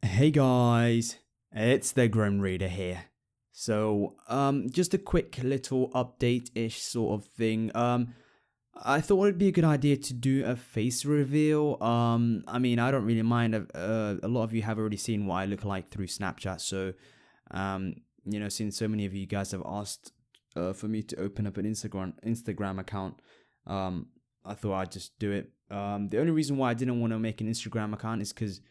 Hey guys, it's the Grim Reader here. So, just a quick little update-ish sort of thing. I thought it'd be a good idea to do a face reveal. I don't really mind. A lot of you have already seen what I look like through Snapchat. So, since so many of you guys have asked for me to open up an Instagram account, I thought I'd just do it. The only reason why I didn't want to make an Instagram account is because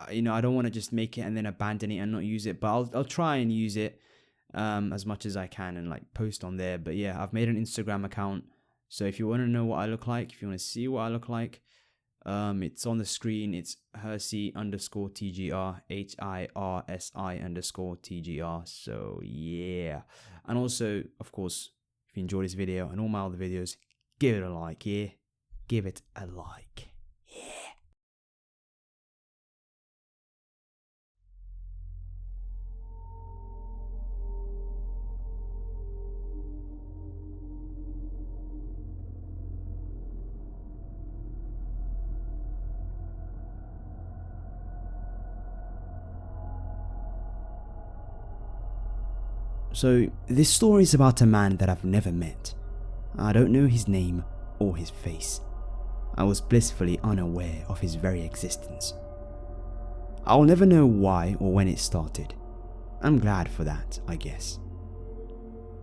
I don't want to just make it and then abandon it and not use it, but I'll try and use it as much as I can and like post on there. But yeah, I've made an Instagram account, so if you want to know what I look like, if you want to see what I look like, it's on the screen. It's Hirsi_TGR, HIRSI_TGR. So yeah, and also of course, if you enjoy this video and all my other videos, give it a like. Yeah, give it a like. Yeah. So, this story is about a man that I've never met. I don't know his name or his face. I was blissfully unaware of his very existence. I'll never know why or when it started. I'm glad for that, I guess.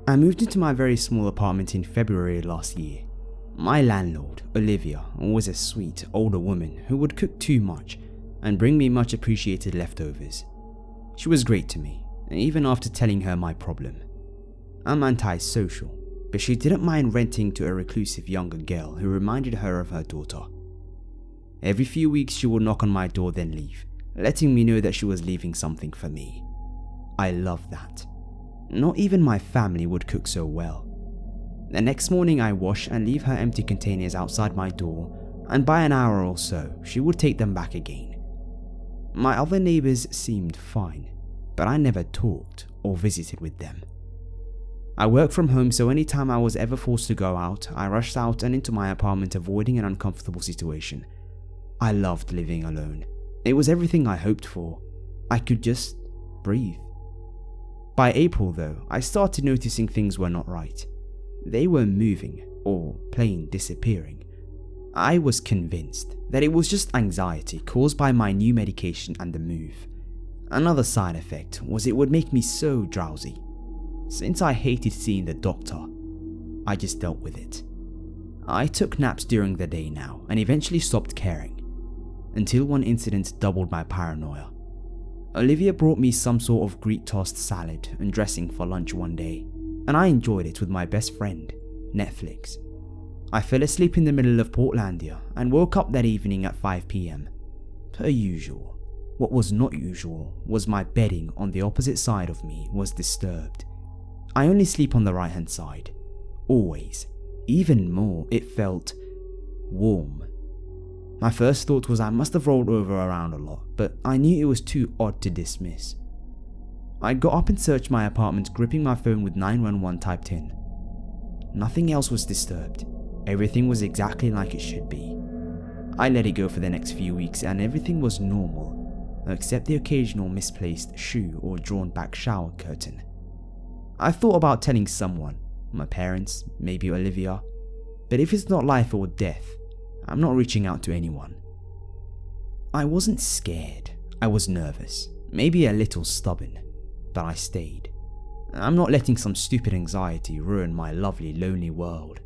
I moved into my very small apartment in February last year. My landlord, Olivia, was a sweet, older woman who would cook too much and bring me much appreciated leftovers. She was great to me, even after telling her my problem. I'm antisocial, but she didn't mind renting to a reclusive younger girl who reminded her of her daughter. Every few weeks she would knock on my door then leave, letting me know that she was leaving something for me. I loved that. Not even my family would cook so well. The next morning I wash and leave her empty containers outside my door, and by an hour or so she would take them back again. My other neighbours seemed fine, but I never talked or visited with them. I work from home, so anytime I was ever forced to go out, I rushed out and into my apartment, avoiding an uncomfortable situation. I loved living alone. It was everything I hoped for. I could just breathe. By April though, I started noticing things were not right. They were moving, or plain disappearing. I was convinced that it was just anxiety caused by my new medication and the move. Another side effect was it would make me so drowsy. Since I hated seeing the doctor, I just dealt with it. I took naps during the day now and eventually stopped caring, until one incident doubled my paranoia. Olivia brought me some sort of Greek tossed salad and dressing for lunch one day, and I enjoyed it with my best friend, Netflix. I fell asleep in the middle of Portlandia and woke up that evening at 5 PM. Per usual. What was not usual was my bedding on the opposite side of me was disturbed. I only sleep on the right hand side. Always. Even more, it felt warm. My first thought was I must have rolled over around a lot, but I knew it was too odd to dismiss. I got up and searched my apartment, gripping my phone with 911 typed in. Nothing else was disturbed. Everything was exactly like it should be. I let it go for the next few weeks and everything was normal, except the occasional misplaced shoe or drawn back shower curtain. I thought about telling someone, my parents, maybe Olivia, but if it's not life or death, I'm not reaching out to anyone. I wasn't scared, I was nervous, maybe a little stubborn, but I stayed. I'm not letting some stupid anxiety ruin my lovely lonely world.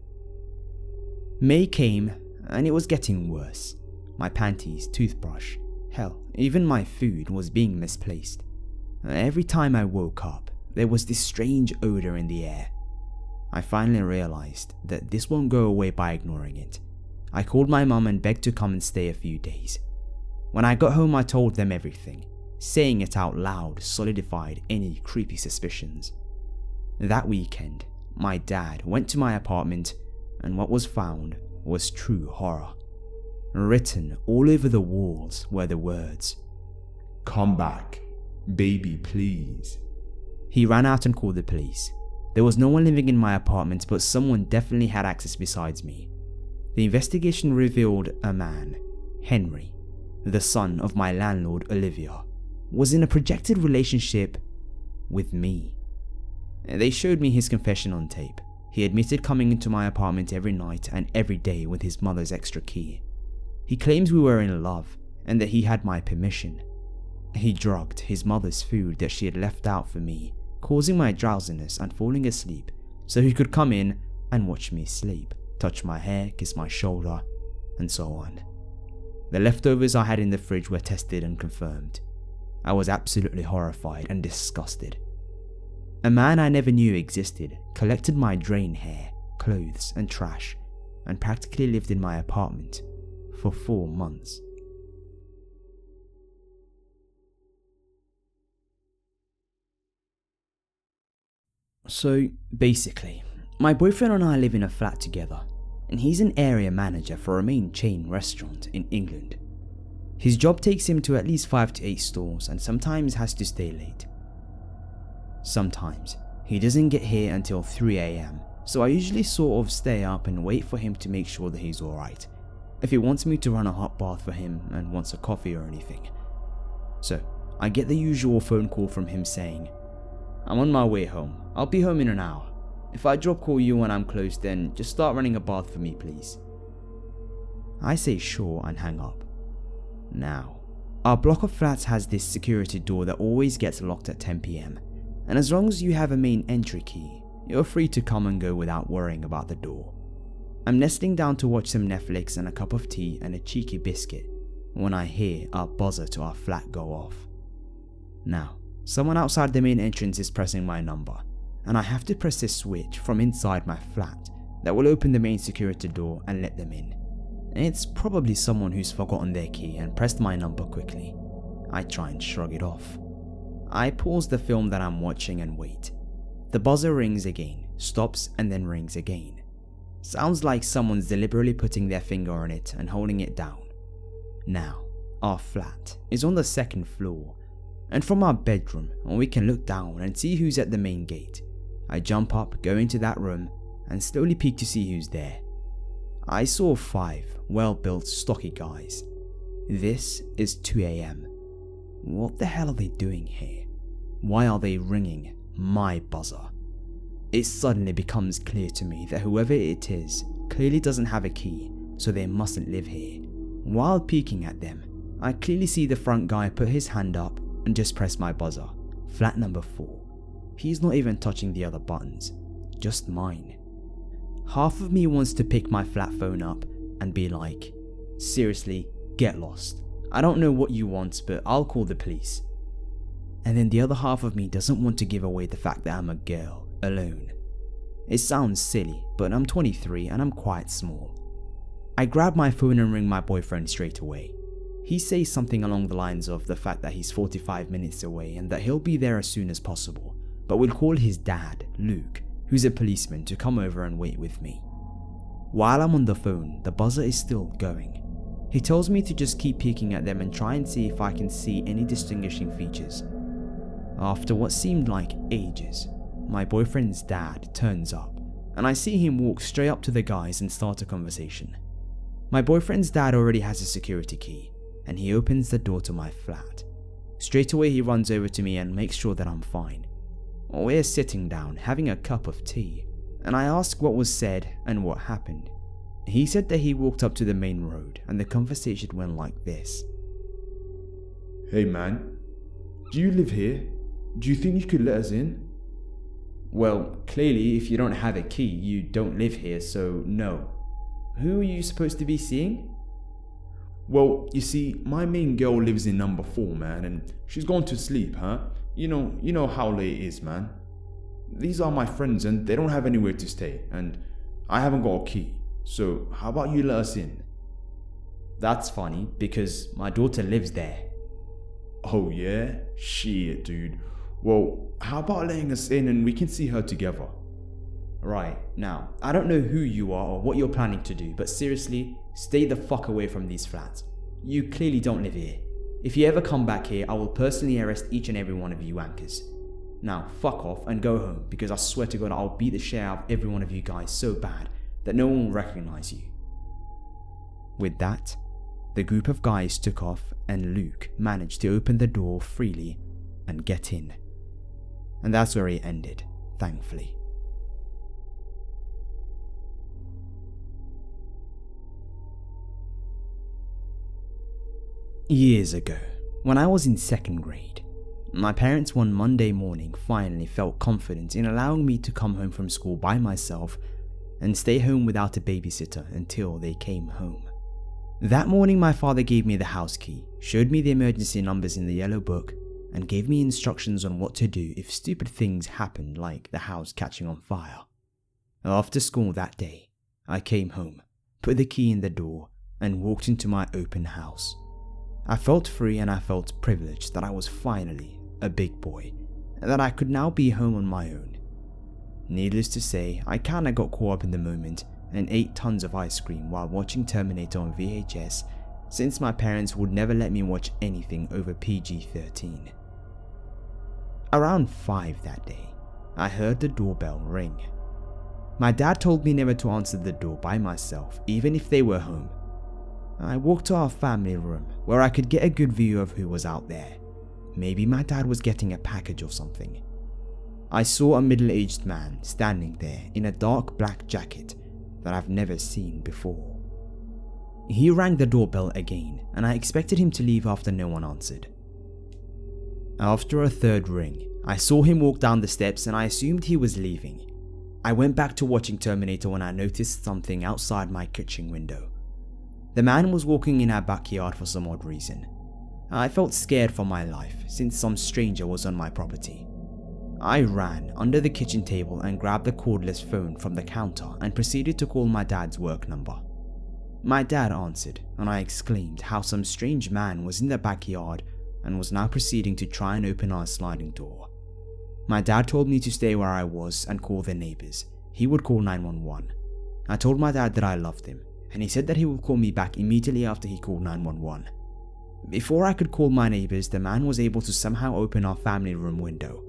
May came and it was getting worse. My panties, toothbrush, hell, even my food was being misplaced. Every time I woke up, there was this strange odor in the air. I finally realized that this won't go away by ignoring it. I called my mum and begged to come and stay a few days. When I got home I told them everything. Saying it out loud solidified any creepy suspicions. That weekend, my dad went to my apartment and what was found was true horror. Written all over the walls were the words, "Come back, baby please." He ran out and called the police. There was no one living in my apartment, but someone definitely had access besides me. The investigation revealed a man, Henry, the son of my landlord Olivia. was in a projected relationship with me. They showed me his confession on tape. He admitted coming into my apartment every night and every day with his mother's extra key. He claims we were in love and that he had my permission. He drugged his mother's food that she had left out for me, causing my drowsiness and falling asleep so he could come in and watch me sleep, touch my hair, kiss my shoulder, and so on. The leftovers I had in the fridge were tested and confirmed. I was absolutely horrified and disgusted. A man I never knew existed collected my drain hair, clothes, and trash, and practically lived in my apartment for 4 months. So basically, my boyfriend and I live in a flat together, and he's an area manager for a main chain restaurant in England. His job takes him to at least 5 to 8 stores and sometimes has to stay late. Sometimes he doesn't get here until 3 AM, so I usually sort of stay up and wait for him to make sure that he's alright, if he wants me to run a hot bath for him and wants a coffee or anything. So I get the usual phone call from him saying, "I'm on my way home, I'll be home in an hour. If I drop call you when I'm close, then just start running a bath for me, please." I say sure and hang up. Now, our block of flats has this security door that always gets locked at 10 PM, and as long as you have a main entry key, you're free to come and go without worrying about the door. I'm nestling down to watch some Netflix and a cup of tea and a cheeky biscuit when I hear our buzzer to our flat go off. Now, someone outside the main entrance is pressing my number, and I have to press this switch from inside my flat that will open the main security door and let them in. It's probably someone who's forgotten their key and pressed my number quickly. I try and shrug it off. I pause the film that I'm watching and wait. The buzzer rings again, stops, and then rings again. Sounds like someone's deliberately putting their finger on it and holding it down. Now, our flat is on the 2nd floor, and from our bedroom we can look down and see who's at the main gate. I jump up, go into that room, and slowly peek to see who's there. I saw 5 well-built, stocky guys. This is 2 AM. What the hell are they doing here? Why are they ringing my buzzer? It suddenly becomes clear to me that whoever it is clearly doesn't have a key, so they mustn't live here. While peeking at them, I clearly see the front guy put his hand up and just press my buzzer, flat number 4. He's not even touching the other buttons, just mine. Half of me wants to pick my flat phone up and be like, "Seriously, get lost. I don't know what you want, but I'll call the police." And then the other half of me doesn't want to give away the fact that I'm a girl, alone. It sounds silly, but I'm 23 and I'm quite small. I grab my phone and ring my boyfriend straight away. He says something along the lines of the fact that he's 45 minutes away and that he'll be there as soon as possible, but will call his dad, Luke, who's a policeman, to come over and wait with me. While I'm on the phone, the buzzer is still going. He tells me to just keep peeking at them and try and see if I can see any distinguishing features. After what seemed like ages, my boyfriend's dad turns up, and I see him walk straight up to the guys and start a conversation. My boyfriend's dad already has a security key, and he opens the door to my flat. Straight away he runs over to me and makes sure that I'm fine. We're sitting down having a cup of tea, and I ask what was said and what happened. He said that he walked up to the main road and the conversation went like this. "Hey man, do you live here? Do you think you could let us in?" "Well, clearly if you don't have a key, you don't live here, so no. Who are you supposed to be seeing?" "Well, you see, my main girl lives in number 4, man, and she's gone to sleep, huh? You know how late it is, man. These are my friends and they don't have anywhere to stay, and I haven't got a key, so how about you let us in?" "That's funny, because my daughter lives there." "Oh yeah? Shit, dude. Well, how about letting us in and we can see her together?" "Right, now, I don't know who you are or what you're planning to do, but seriously, stay the fuck away from these flats. You clearly don't live here. If you ever come back here, I will personally arrest each and every one of you wankers. Now, fuck off and go home, because I swear to God I'll beat the shit out of every one of you guys so bad that no one will recognize you." With that, The group of guys took off and Luke managed to open the door freely and get in. And that's where it ended, thankfully. Years ago, when I was in 2nd grade, my parents one Monday morning finally felt confident in allowing me to come home from school by myself and stay home without a babysitter until they came home. That morning my father gave me the house key, showed me the emergency numbers in the yellow book, and gave me instructions on what to do if stupid things happened like the house catching on fire. After school that day, I came home, put the key in the door, and walked into my open house. I felt free and I felt privileged that I was finally a big boy, and that I could now be home on my own. Needless to say, I kinda got caught up in the moment and ate tons of ice cream while watching Terminator on VHS, since my parents would never let me watch anything over PG-13. Around 5 that day, I heard the doorbell ring. My dad told me never to answer the door by myself, even if they were home. I walked to our family room, where I could get a good view of who was out there. Maybe my dad was getting a package or something. I saw a middle-aged man standing there in a dark black jacket that I've never seen before. He rang the doorbell again, and I expected him to leave after no one answered. After a 3rd ring, I saw him walk down the steps and I assumed he was leaving. I went back to watching Terminator when I noticed something outside my kitchen window. The man was walking in our backyard for some odd reason. I felt scared for my life since some stranger was on my property. I ran under the kitchen table and grabbed the cordless phone from the counter and proceeded to call my dad's work number. My dad answered and I exclaimed how some strange man was in the backyard and was now proceeding to try and open our sliding door. My dad told me to stay where I was and call the neighbors. He would call 911. I told my dad that I loved him, and he said that he would call me back immediately after he called 911. Before I could call my neighbors, the man was able to somehow open our family room window.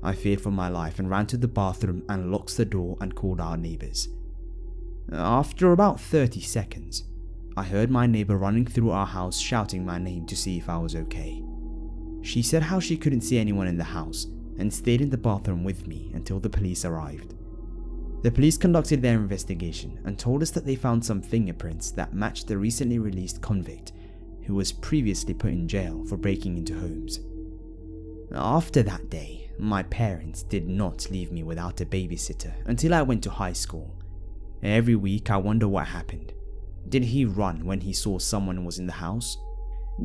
I feared for my life and ran to the bathroom and locked the door and called our neighbors. After about 30 seconds, I heard my neighbor running through our house shouting my name to see if I was okay. She said how she couldn't see anyone in the house and stayed in the bathroom with me until the police arrived. The police conducted their investigation and told us that they found some fingerprints that matched the recently released convict who was previously put in jail for breaking into homes. After that day, my parents did not leave me without a babysitter until I went to high school. Every week I wonder what happened. Did he run when he saw someone was in the house?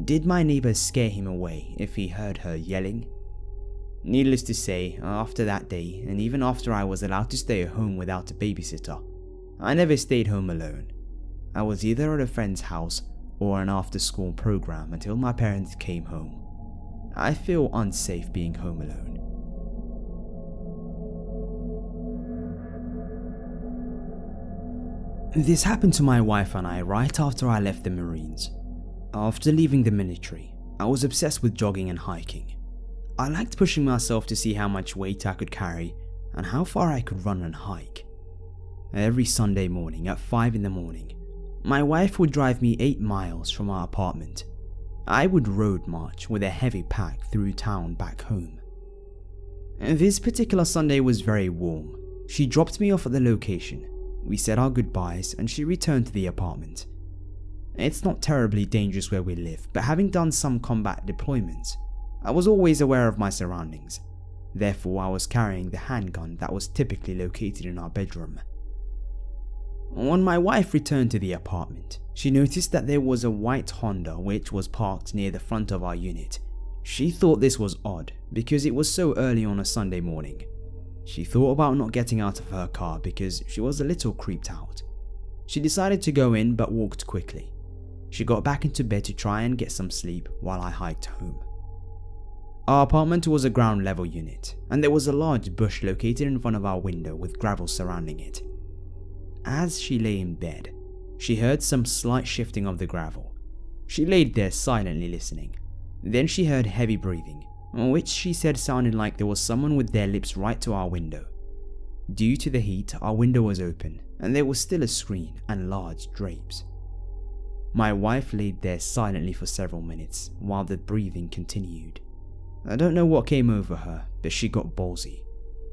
Did my neighbors scare him away if he heard her yelling? Needless to say, after that day, and even after I was allowed to stay at home without a babysitter, I never stayed home alone. I was either at a friend's house or an after-school program until my parents came home. I feel unsafe being home alone. This happened to my wife and I right after I left the Marines. After leaving the military, I was obsessed with jogging and hiking. I liked pushing myself to see how much weight I could carry and how far I could run and hike. Every Sunday morning at 5 in the morning, my wife would drive me 8 miles from our apartment. I would road march with a heavy pack through town back home. This particular Sunday was very warm. She dropped me off at the location. We said our goodbyes and she returned to the apartment. It's not terribly dangerous where we live, but having done some combat deployments, I was always aware of my surroundings. Therefore, I was carrying the handgun that was typically located in our bedroom. When my wife returned to the apartment, she noticed that there was a white Honda which was parked near the front of our unit. She thought this was odd because it was so early on a Sunday morning. She thought about not getting out of her car because she was a little creeped out. She decided to go in but walked quickly. She got back into bed to try and get some sleep while I hiked home. Our apartment was a ground level unit, and there was a large bush located in front of our window with gravel surrounding it. As she lay in bed, she heard some slight shifting of the gravel. She laid there silently listening. Then she heard heavy breathing, which she said sounded like there was someone with their lips right to our window. Due to the heat, our window was open, and there was still a screen and large drapes. My wife laid there silently for several minutes while the breathing continued. I don't know what came over her, but she got ballsy.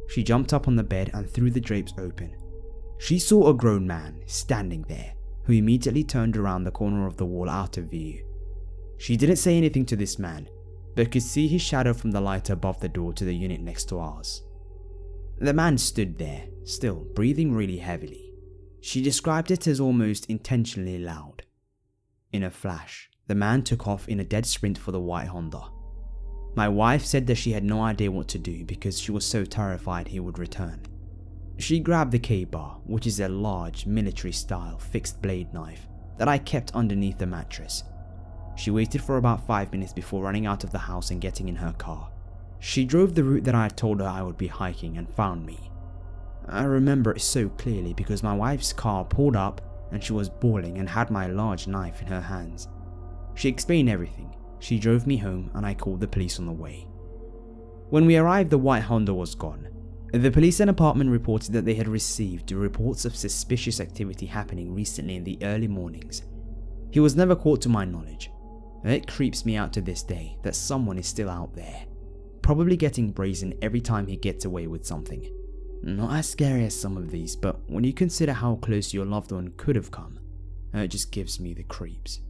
She jumped up on the bed and threw the drapes open. She saw a grown man standing there, who immediately turned around the corner of the wall out of view. She didn't say anything to this man, but could see his shadow from the light above the door to the unit next to ours. The man stood there, still breathing really heavily. She described it as almost intentionally loud. In a flash, the man took off in a dead sprint for the white Honda. My wife said that she had no idea what to do because she was so terrified he would return. She grabbed the K-bar, which is a large military-style fixed blade knife that I kept underneath the mattress. She waited for about 5 minutes before running out of the house and getting in her car. She drove the route that I had told her I would be hiking and found me. I remember it so clearly because my wife's car pulled up and she was bawling and had my large knife in her hands. She explained everything. She drove me home and I called the police on the way. When we arrived, the white Honda was gone. The police and apartment reported that they had received reports of suspicious activity happening recently in the early mornings. He was never caught to my knowledge. It creeps me out to this day that someone is still out there, probably getting brazen every time he gets away with something. Not as scary as some of these, but when you consider how close your loved one could have come, it just gives me the creeps.